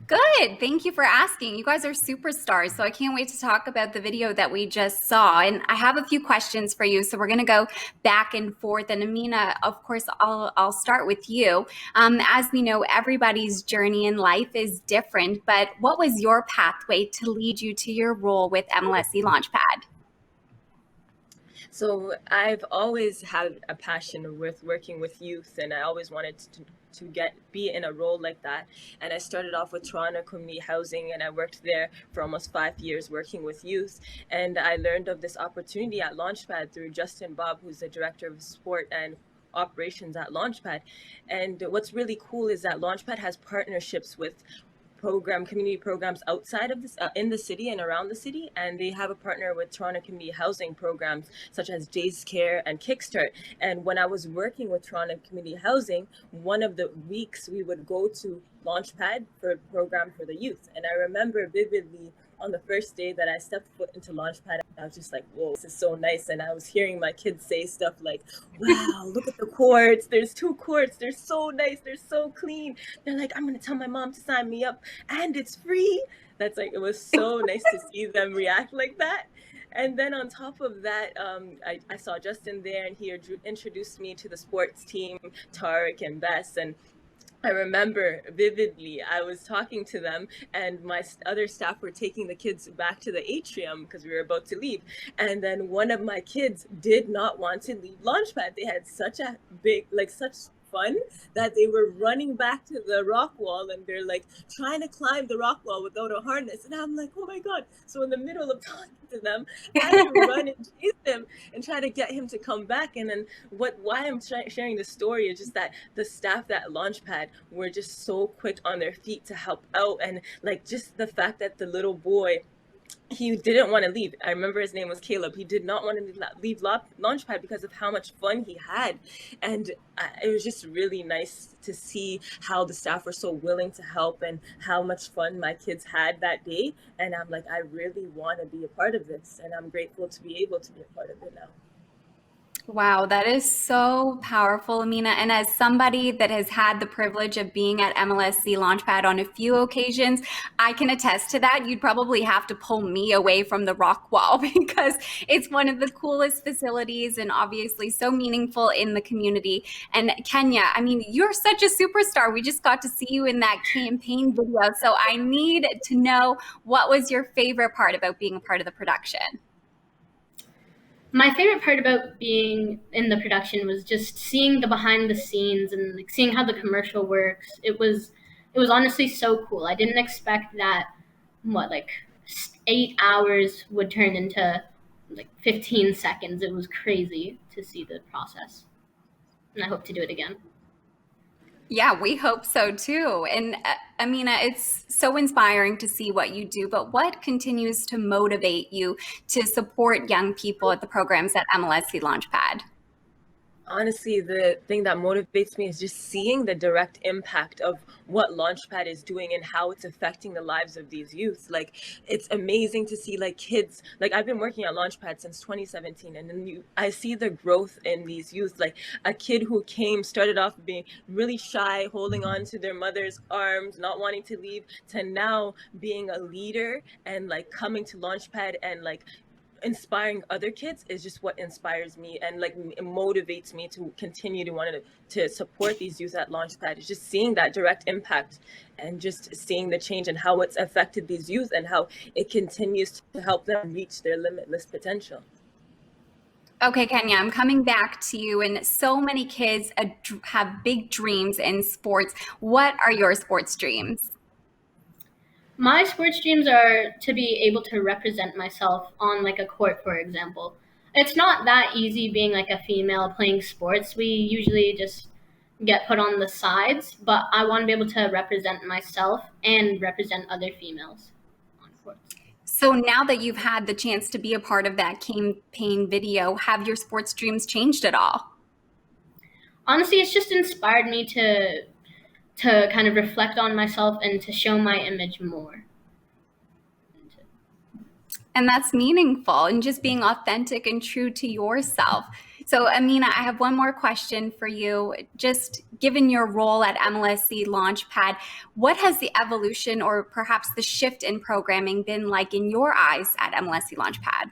Good. Thank you for asking. You guys are superstars, so I can't wait to talk about the video that we just saw. And I have a few questions for you, so we're going to go back and forth. And Amina, of course, I'll start with you. As we know, everybody's journey in life is different, but what was your pathway to lead you to your role with Mlse Launchpad? So I've always had a passion with working with youth, and I always wanted to be in a role like that. And I started off with Toronto Community Housing, and I worked there for almost 5 years working with youth. And I learned of this opportunity at Launchpad through Justin Bob, who's the director of sport and operations at Launchpad. And what's really cool is that Launchpad has partnerships with community programs outside of this in the city and around the city, and they have a partner with Toronto Community Housing programs such as Jay's Care and Kickstart. And when I was working with Toronto Community Housing, one of the weeks we would go to Launchpad for a program for the youth. And I remember vividly on the first day that I stepped foot into Launchpad, I was just like, whoa, this is so nice. And I was hearing my kids say stuff like, wow, look at the courts. There's 2 courts. They're so nice. They're so clean. They're like, I'm going to tell my mom to sign me up and it's free. That's like, it was so nice to see them react like that. And then on top of that, I saw Justin there, and he introduced me to the sports team, Tarek and Bess. And I remember vividly, I was talking to them, and my other staff were taking the kids back to the atrium because we were about to leave. And then one of my kids did not want to leave Launchpad. They had such a big, such fun that they were running back to the rock wall and they're like trying to climb the rock wall without a harness. And I'm like, oh my God. So in the middle of talking to them, I had to run and chase him and try to get him to come back. And then why I'm sharing this story is just that the staff at Launchpad were just so quick on their feet to help out. And like just the fact that the little boy, he didn't want to leave. I remember his name was Caleb. He did not want to leave Launchpad because of how much fun he had. And it was just really nice to see how the staff were so willing to help and how much fun my kids had that day. And I'm like, I really want to be a part of this. And I'm grateful to be able to be a part of it now. Wow, that is so powerful, Amina. And as somebody that has had the privilege of being at MLSC Launchpad on a few occasions, I can attest to that. You'd probably have to pull me away from the rock wall because it's one of the coolest facilities and obviously so meaningful in the community. And Kenya, I mean, you're such a superstar. We just got to see you in that campaign video. So I need to know, what was your favorite part about being a part of the production? My favorite part about being in the production was just seeing the behind the scenes and like seeing how the commercial works. It was honestly so cool. I didn't expect that 8 hours would turn into like 15 seconds. It was crazy to see the process. And I hope to do it again. Yeah, we hope so too. And Amina, it's so inspiring to see what you do, but what continues to motivate you to support young people at the programs at MLSC Launchpad? Honestly, the thing that motivates me is just seeing the direct impact of what Launchpad is doing and how it's affecting the lives of these youth. Like, it's amazing to see like kids, like I've been working at Launchpad since 2017, and then I see the growth in these youth. Like a kid who started off being really shy, holding on to their mother's arms, not wanting to leave, to now being a leader and like coming to Launchpad and like inspiring other kids is just what inspires me and like it motivates me to continue to want to support these youth at Launchpad. It's just seeing that direct impact and just seeing the change and how it's affected these youth and how it continues to help them reach their limitless potential. Okay, Kenya, I'm coming back to you. And so many kids have big dreams in sports. What are your sports dreams? My sports dreams are to be able to represent myself on like a court, for example. It's not that easy being like a female playing sports. We usually just get put on the sides, but I want to be able to represent myself and represent other females on courts. So now that you've had the chance to be a part of that campaign video, have your sports dreams changed at all? Honestly, it's just inspired me to kind of reflect on myself and to show my image more. And that's meaningful, and just being authentic and true to yourself. So Amina, I have one more question for you. Just given your role at MLSC Launchpad, what has the evolution or perhaps the shift in programming been like in your eyes at MLSC Launchpad?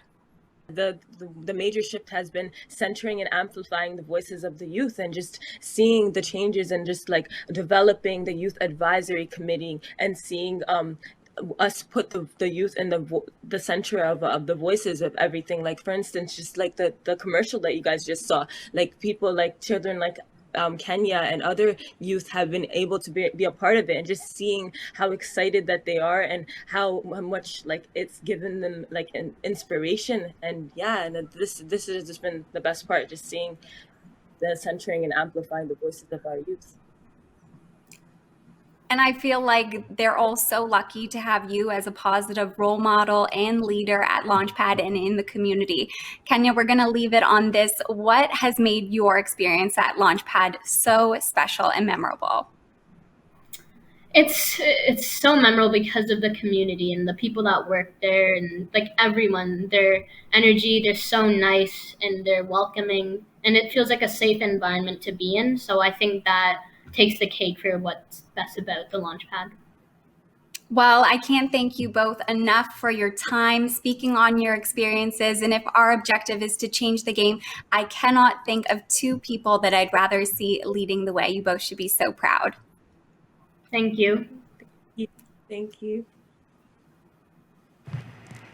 The major shift has been centering and amplifying the voices of the youth and just seeing the changes and just like developing the youth advisory committee and seeing us put the youth in the center of the voices of everything. Like for instance, just like the commercial that you guys just saw, like people like children like Kenya and other youth have been able to be a part of it, and just seeing how excited that they are and how much like it's given them like an inspiration. And yeah, and this has just been the best part, just seeing the centering and amplifying the voices of our youth. And I feel like they're all so lucky to have you as a positive role model and leader at Launchpad and in the community. Kenya, we're going to leave it on this. What has made your experience at Launchpad so special and memorable? It's so memorable because of the community and the people that work there and like everyone, their energy, they're so nice and they're welcoming, and it feels like a safe environment to be in. So I think that takes the cake for what's best about the Launchpad. Well, I can't thank you both enough for your time speaking on your experiences. And if our objective is to change the game, I cannot think of two people that I'd rather see leading the way. You both should be so proud. Thank you. Thank you.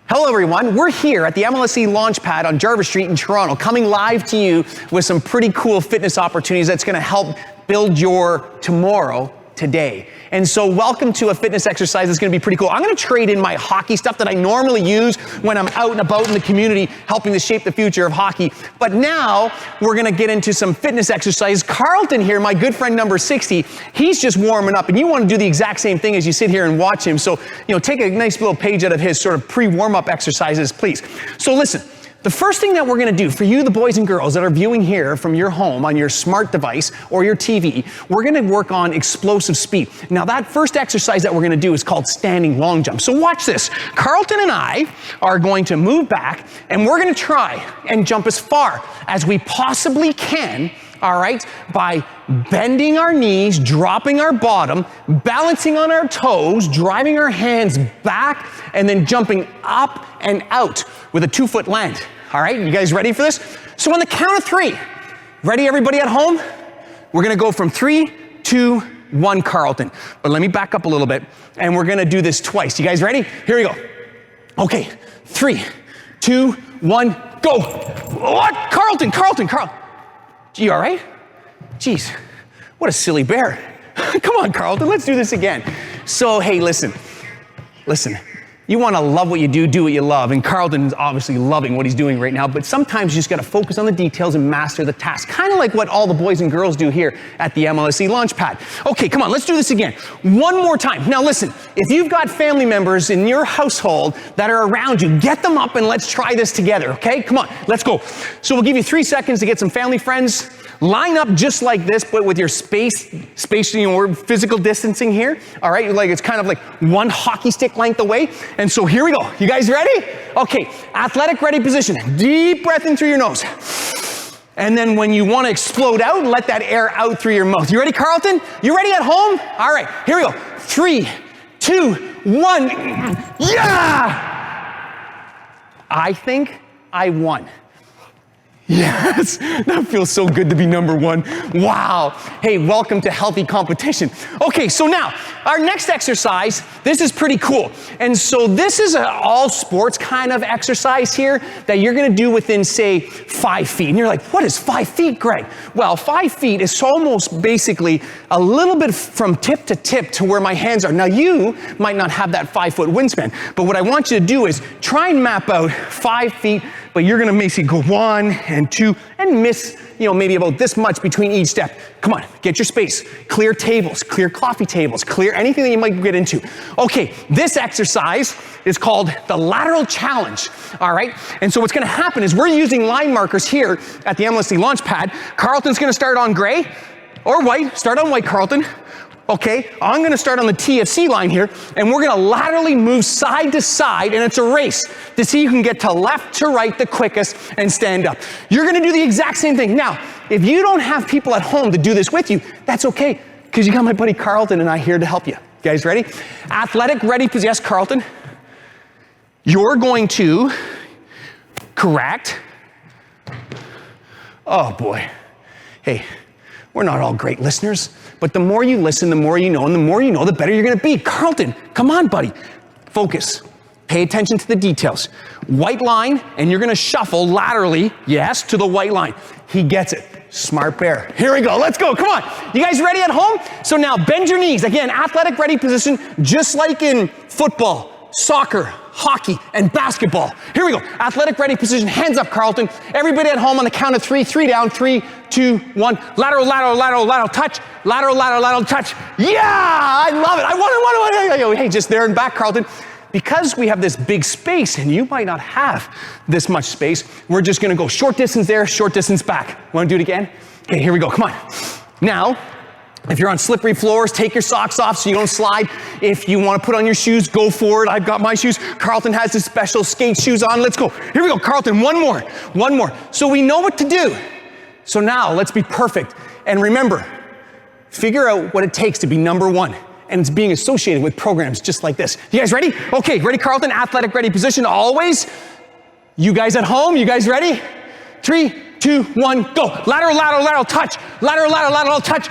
Hello, everyone. We're here at the MLSC Launchpad on Jarvis Street in Toronto, coming live to you with some pretty cool fitness opportunities that's going to help build your tomorrow today. And so welcome to a fitness exercise that's going to be pretty cool. I'm going to trade in my hockey stuff that I normally use when I'm out and about in the community helping to shape the future of hockey. But now we're going to get into some fitness exercise. Carlton here, my good friend number 60, he's just warming up, and you want to do the exact same thing as you sit here and watch him. So, take a nice little page out of his sort of pre-warm-up exercises, please. So listen. The first thing that we're going to do for you, the boys and girls that are viewing here from your home on your smart device or your TV, we're going to work on explosive speed. Now, that first exercise that we're going to do is called standing long jump. So watch this. Carlton and I are going to move back, and we're going to try and jump as far as we possibly can, all right, by bending our knees, dropping our bottom, balancing on our toes, driving our hands back, and then jumping up and out with a 2-foot land. All right, you guys ready for this? So on the count of 3, ready everybody at home? We're gonna go from 3, 2, 1, Carlton. But let me back up a little bit, and we're gonna do this twice. You guys ready? Here we go. Okay, 3, 2, 1, go. What? Carlton. You all right? Jeez, what a silly bear. Come on, Carlton, let's do this again. So, hey, listen. You want to love what you do what you love, and Carlton's obviously loving what he's doing right now, but sometimes you just got to focus on the details and master the task, kind of like what all the boys and girls do here at the MLSE Launchpad. Okay, come on, let's do this again. One more time. Now listen, if you've got family members in your household that are around you, get them up and let's try this together, okay? Come on, let's go. So we'll give you 3 seconds to get some family friends. Line up just like this, but with your space, we're physical distancing here, all right? Like it's kind of like one hockey stick length away. And so here we go. You guys ready? Okay, athletic ready position. Deep breath in through your nose. And then when you want to explode out, let that air out through your mouth. You ready, Carlton? You ready at home? All right, here we go. 3, 2, 1. Yeah! I think I won. Yes, that feels so good to be number 1. Wow. Hey, welcome to healthy competition. Okay, so now, our next exercise, this is pretty cool. And so this is an all sports kind of exercise here that you're going to do within, say, 5 feet. And you're like, what is 5 feet, Greg? Well, 5 feet is almost basically a little bit from tip to where my hands are. Now, you might not have that 5-foot wingspan, but what I want you to do is try and map out 5 feet, but you're going to basically go 1 and 2 and miss, maybe about this much between each step. Come on, get your space. Clear tables, clear coffee tables, clear anything that you might get into. Okay, this exercise is called the lateral challenge, all right? And so what's going to happen is we're using line markers here at the MLSE Launchpad. Carlton's going to start on gray or white. Start on white, Carlton. Okay, I'm going to start on the TFC line here, and we're going to laterally move side to side, and it's a race to see who can get to left to right the quickest and stand up. You're going to do the exact same thing. Now, if you don't have people at home to do this with you, that's okay, because you got my buddy Carlton and I here to help you. You guys ready? Athletic ready, yes, Carlton. You're going to correct. Oh, boy. Hey, we're not all great listeners. But the more you listen, the more you know, and the more you know, the better you're going to be. Carlton, come on, buddy. Focus. Pay attention to the details. White line, and you're going to shuffle laterally, yes, to the white line. He gets it. Smart bear. Here we go. Let's go. Come on. You guys ready at home? So now bend your knees. Again, athletic ready position, just like in football, soccer, hockey, and basketball. Here we go. Athletic ready position. Hands up, Carlton. Everybody at home on the count of 3. 3 down. 3, 2, 1. Lateral, touch. Lateral, touch. Yeah! I love it. I want it. Hey, just there and back, Carlton. Because we have this big space, and you might not have this much space, we're just going to go short distance there, short distance back. Want to do it again? Okay, here we go. Come on. Now, if you're on slippery floors, take your socks off so you don't slide. If you want to put on your shoes, go for it. I've got my shoes. Carlton has his special skate shoes on. Let's go. Here we go, Carlton. One more. So we know what to do. So now let's be perfect. And remember, figure out what it takes to be number 1. And it's being associated with programs just like this. You guys ready? Okay, ready, Carlton? Athletic ready position always. You guys at home, you guys ready? 3, 2, 1, go. Lateral, touch. Lateral, touch.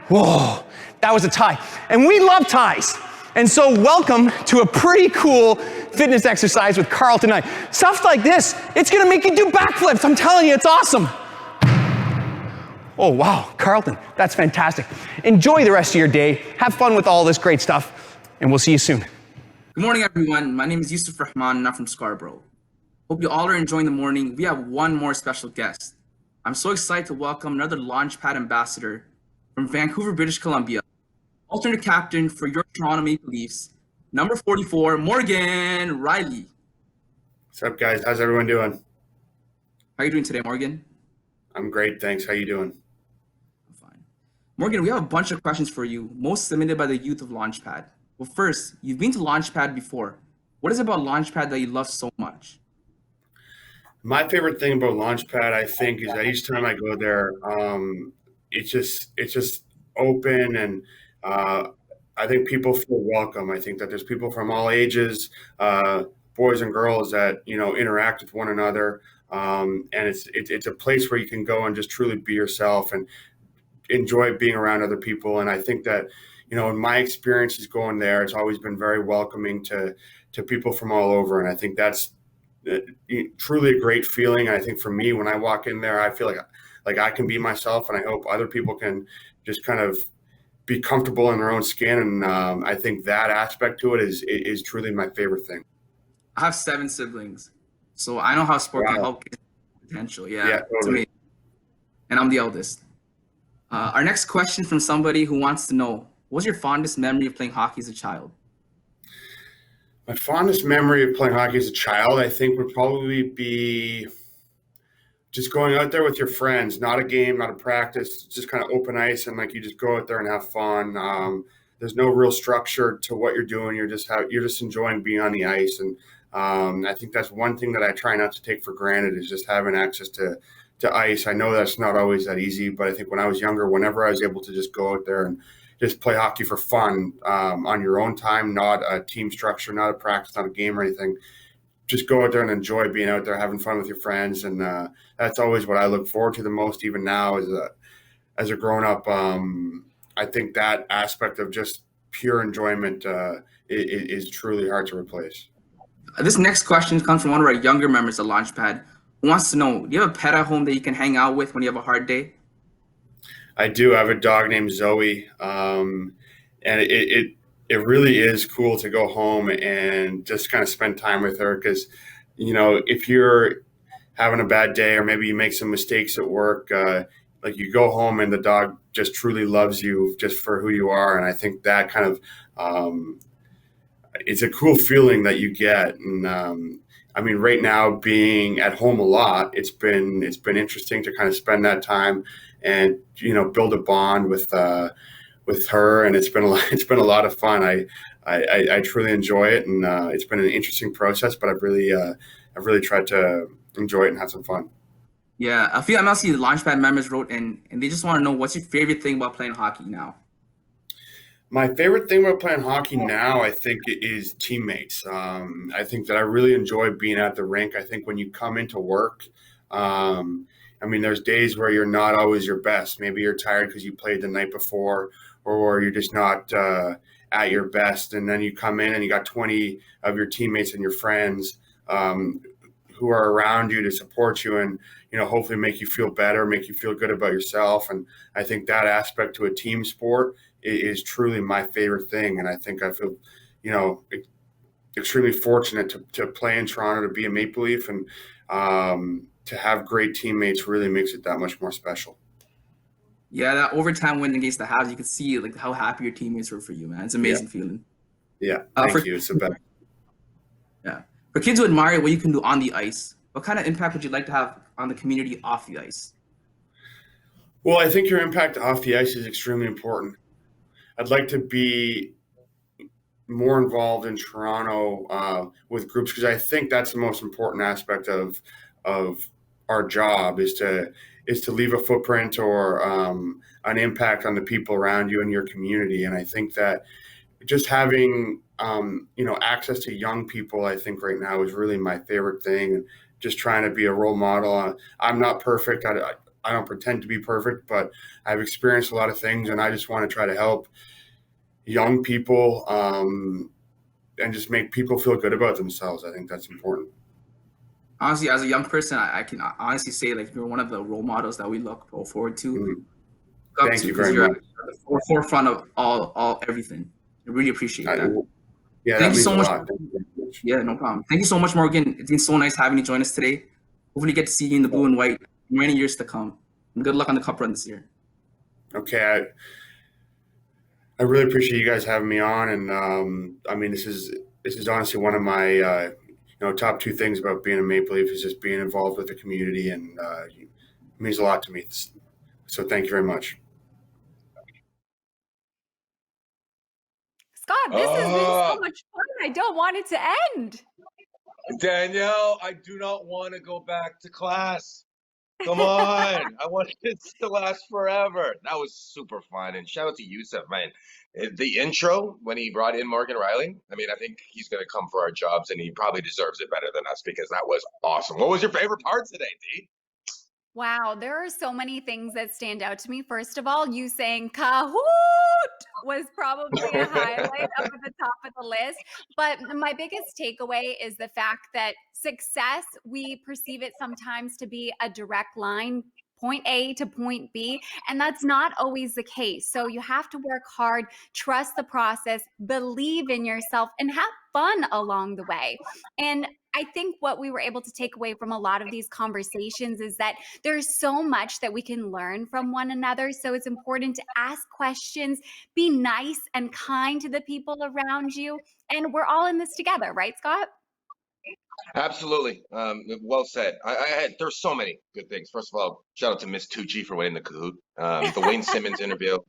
Whoa, that was a tie. And we love ties. And so welcome to a pretty cool fitness exercise with Carlton and I. Stuff like this, it's gonna make you do backflips. I'm telling you, it's awesome. Oh, wow, Carlton, that's fantastic. Enjoy the rest of your day. Have fun with all this great stuff, and we'll see you soon. Good morning, everyone. My name is Yusuf Rahman, and I'm from Scarborough. Hope you all are enjoying the morning. We have one more special guest. I'm so excited to welcome another Launchpad ambassador from Vancouver, British Columbia, alternate captain for your Toronto Maple Leafs, number 44, Morgan Riley. What's up, guys? How's everyone doing? How are you doing today, Morgan? I'm great, thanks. How you doing? I'm fine. Morgan, we have a bunch of questions for you, most submitted by the youth of Launchpad. Well, first, you've been to Launchpad before. What is it about Launchpad that you love so much? My favorite thing about Launchpad, I think, is that each time I go there, it's just open, and I think people feel welcome. I think that there's people from all ages, boys and girls, that interact with one another, and it's a place where you can go and just truly be yourself and enjoy being around other people. And I think that in my experiences going there, it's always been very welcoming to people from all over, and I think that's truly a great feeling. I think for me, when I walk in there, I feel like I can be myself, and I hope other people can just kind of be comfortable in their own skin. And I think that aspect to it is truly my favorite thing. I have 7 siblings, so I know how sport can help kids potential. Yeah, totally. It's amazing. And I'm the eldest. Our next question from somebody who wants to know, what was your fondest memory of playing hockey as a child? My fondest memory of playing hockey as a child, I think, would probably be just going out there with your friends, not a game, not a practice, just kind of open ice, and like you just go out there and have fun. There's no real structure to what you're doing. You're just enjoying being on the ice. And I think that's one thing that I try not to take for granted, is just having access to ice. I know that's not always that easy, but I think when I was younger, whenever I was able to just go out there and just play hockey for fun, on your own time, not a team structure, not a practice, not a game or anything, just go out there and enjoy being out there, having fun with your friends. And that's always what I look forward to the most, even now as a grown up. I think that aspect of just pure enjoyment is truly hard to replace. This next question comes from one of our younger members of Launchpad, who wants to know, do you have a pet at home that you can hang out with when you have a hard day? I do. I have a dog named Zoe, and it really is cool to go home and just kind of spend time with her, because if you're having a bad day, or maybe you make some mistakes at work, like you go home and the dog just truly loves you just for who you are. And I think that kind of it's a cool feeling that you get. And I mean, right now, being at home a lot, it's been interesting to kind of spend that time and build a bond with her, and it's been a lot of fun. I truly enjoy it, and it's been an interesting process, but I've really tried to enjoy it and have some fun. Yeah, a few MLC Launchpad members wrote in, and they just want to know, what's your favorite thing about playing hockey now? My favorite thing about playing hockey now, I think, is teammates. I think that I really enjoy being at the rink. I think when you come into work, I mean, there's days where you're not always your best. Maybe you're tired because you played the night before, or you're just not at your best. And then you come in and you got 20 of your teammates and your friends who are around you to support you and, hopefully make you feel better, make you feel good about yourself. And I think that aspect to a team sport is truly my favorite thing. And I think I feel, extremely fortunate to play in Toronto, to be a Maple Leaf, and to have great teammates really makes it that much more special. Yeah, that overtime win against the Habs, you could see like how happy your teammates were for you, man. It's an amazing feeling. Yeah, thank you. It's the best. Yeah. For kids who admire what you can do on the ice, what kind of impact would you like to have on the community off the ice? Well, I think your impact off the ice is extremely important. I'd like to be more involved in Toronto with groups, because I think that's the most important aspect of our job, is to leave a footprint or an impact on the people around you and your community. And I think that just having access to young people, I think right now is really my favorite thing. And just trying to be a role model. I'm not perfect. I don't pretend to be perfect, but I've experienced a lot of things, and I just want to try to help young people and just make people feel good about themselves. I think that's important. honestly, as a young person, I can honestly say like you're one of the role models that we look forward to. Up Thank to you because very you're much. at the forefront of all everything. I really appreciate that. Yeah, Thank that you means so a much. lot. Thank you very much. Yeah, no problem. Thank you so much, Morgan. It's been so nice having you join us today. Hopefully, get to see you in the blue and white for many years to come. And good luck on the cup run this year. Okay, I really appreciate you guys having me on, and I mean, this is honestly one of my top two things about being a Maple Leaf is just being involved with the community, and it means a lot to me. So thank you very much. Scott, this has been so much fun. I don't want it to end. Danielle, I do not want to go back to class. Come on. I want this to last forever. That was super fun. And shout out to Yusuf, man. The intro, when he brought in Morgan Riley, I mean, I think he's going to come for our jobs, and he probably deserves it better than us because that was awesome. What was your favorite part today, Dee? Wow, there are so many things that stand out to me. First of all, you saying Kahoot was probably a highlight up at the top of the list. But my biggest takeaway is the fact that success, we perceive it sometimes to be a direct line, point A to point B, and that's not always the case. So you have to work hard, trust the process, believe in yourself, and have fun along the way. And I think what we were able to take away from a lot of these conversations is that there's so much that we can learn from one another. So it's important to ask questions, be nice and kind to the people around you. And we're all in this together, right, Scott? Absolutely. Well said. There's so many good things. First of all, shout out to Miss Tucci for winning the Kahoot. The Wayne Simmons interview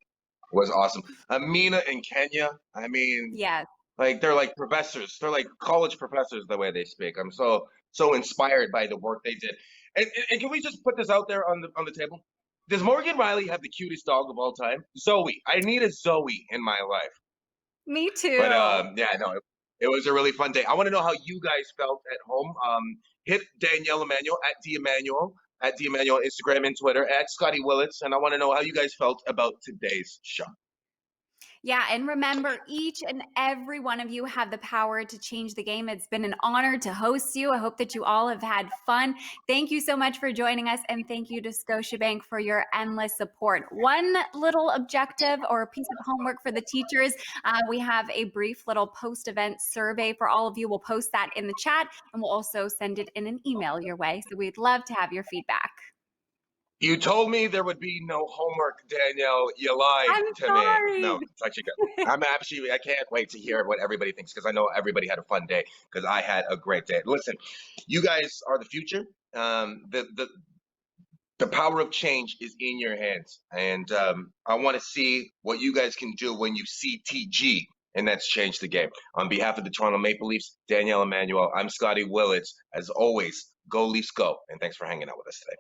was awesome. Amina and Kenya, I mean, yes. Like they're like professors. They're like college professors the way they speak. I'm so inspired by the work they did. And can we just put this out there on the table? Does Morgan Riley have the cutest dog of all time? Zoe. I need a Zoe in my life. Me too. But yeah, no, it was a really fun day. I want to know how you guys felt at home. Hit Danielle Emanuel at D Emanuel Instagram and Twitter at Scotty Willits, and I want to know how you guys felt about today's show. Yeah, and remember, each and every one of you have the power to change the game. It's been an honor to host you. I hope that you all have had fun. Thank you so much for joining us, and thank you to Scotiabank for your endless support. One little objective or piece of homework for the teachers, we have a brief little post-event survey for all of you. We'll post that in the chat, and we'll also send it in an email your way. So we'd love to have your feedback. You told me there would be no homework, Danielle. You lied to sorry. me. No, it's actually good. I can't wait to hear what everybody thinks because I know everybody had a fun day because I had a great day. Listen, you guys are the future. The power of change is in your hands. And I want to see what you guys can do when you see TG, and that's Change the Game. On behalf of the Toronto Maple Leafs, Danielle Emanuel, I'm Scotty Willits. As always, go Leafs go. And thanks for hanging out with us today.